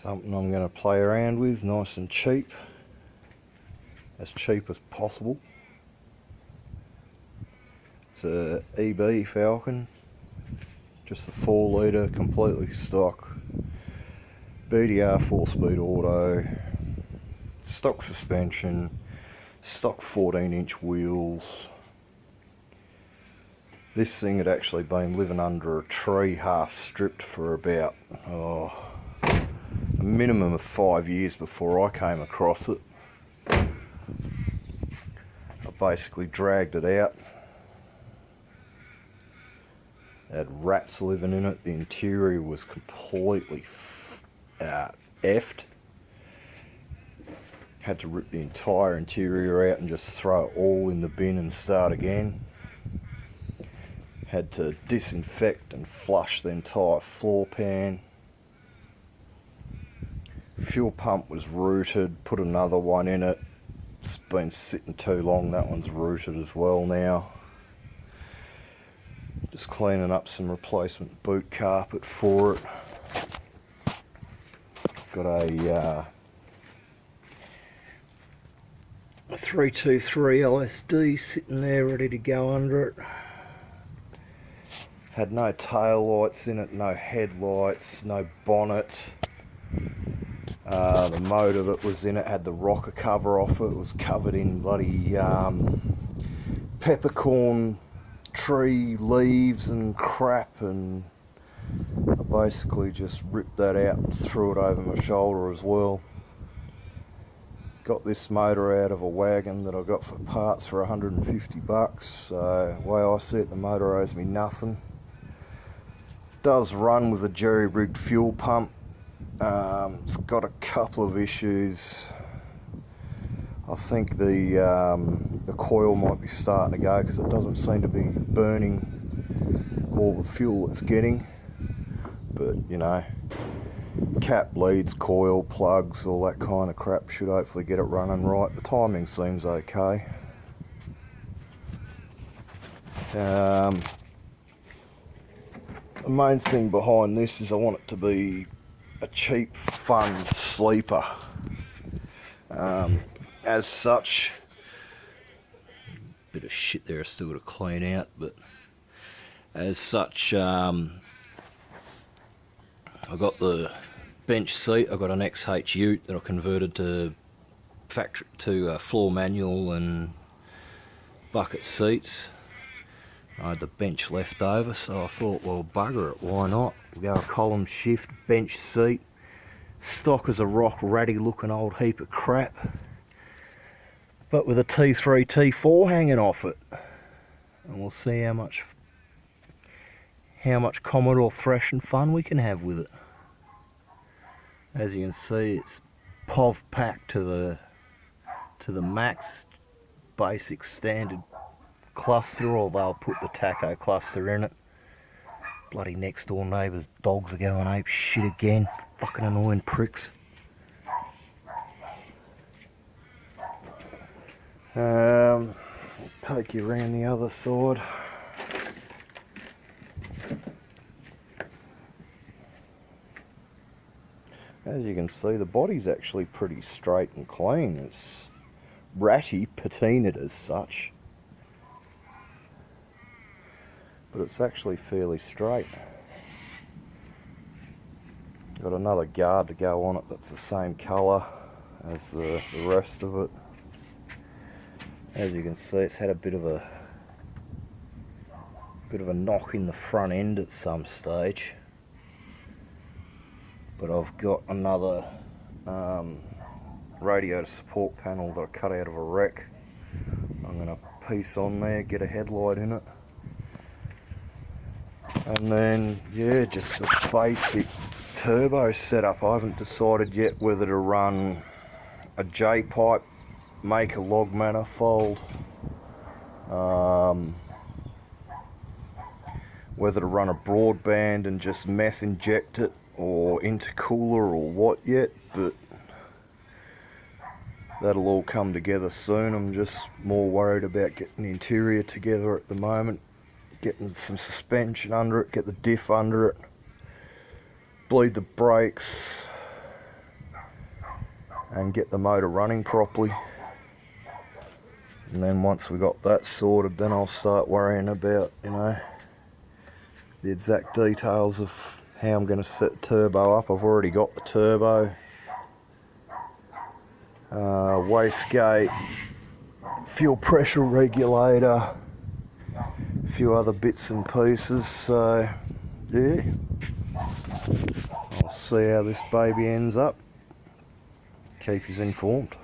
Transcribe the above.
Something I'm going to play around with, nice and cheap, as possible. It's a EB Falcon, just a 4 litre, completely stock, BDR 4-speed auto, stock suspension, stock 14-inch wheels. This thing had actually been living under a tree, half stripped, for about a minimum of 5 years before I came across it. I basically dragged it out. It had rats living in it. The interior was completely effed. Had to rip the entire interior out and just throw it all in the bin and start again. Had to disinfect and flush the entire floor pan. Fuel pump was rooted, put another one in it. It's been sitting too long, that one's rooted as well now. Just cleaning up some replacement boot carpet for it. Got a 323 LSD sitting there ready to go under it. Had no tail lights in it, no headlights, no bonnet. The motor that was in it had the rocker cover off it. It was covered in bloody peppercorn tree leaves and crap, and I basically just ripped that out and threw it over my shoulder as well. Got this motor out of a wagon that I got for parts for 150 bucks. So the way I see it, the motor owes me nothing. Does run with a jerry-rigged fuel pump. It's got a couple of issues. I think the coil might be starting to go because it doesn't seem to be burning all the fuel it's getting. But you know, cap leads, coil plugs, all that kind of crap should hopefully get it running right. The timing seems okay. The main thing behind this is I want it to be a cheap, fun sleeper. As such, bit of shit there I still got to clean out, but as such, I got the bench seat. I got an XH Ute that I converted to floor manual and bucket seats. I had the bench left over, so I thought, well, bugger it, why not? Go a column shift, bench seat, stock as a rock, ratty looking old heap of crap, but with a T3 T4 hanging off it. And we'll see how much Commodore thrash and fun we can have with it. As you can see, it's POV packed to the max, basic standard cluster, although I'll put the taco cluster in it. Bloody next door neighbours' dogs are going ape shit again. Fucking annoying pricks. I'll take you around the other side. As you can see, the body's actually pretty straight and clean. It's ratty, patinaed as such, but it's actually fairly straight. Got another guard to go on it that's the same colour as the rest of it. As you can see, it's had a bit of a knock in the front end at some stage, but I've got another radiator support panel that I cut out of a wreck. I'm going to piece on there, get a headlight in it. And then, yeah, just a basic turbo setup. I haven't decided yet whether to run a J-pipe, make a log manifold, whether to run a broadband and just meth inject it, or intercooler, or what yet, but that'll all come together soon. I'm just more worried about getting the interior together at the moment, getting some suspension under it, get the diff under it, bleed the brakes, and get the motor running properly. And then once we got that sorted, then I'll start worrying about, you know, the exact details of how I'm going to set the turbo up. I've already got the turbo, wastegate, fuel pressure regulator, a few other bits and pieces. So yeah, I'll see how this baby ends up. Keep you informed.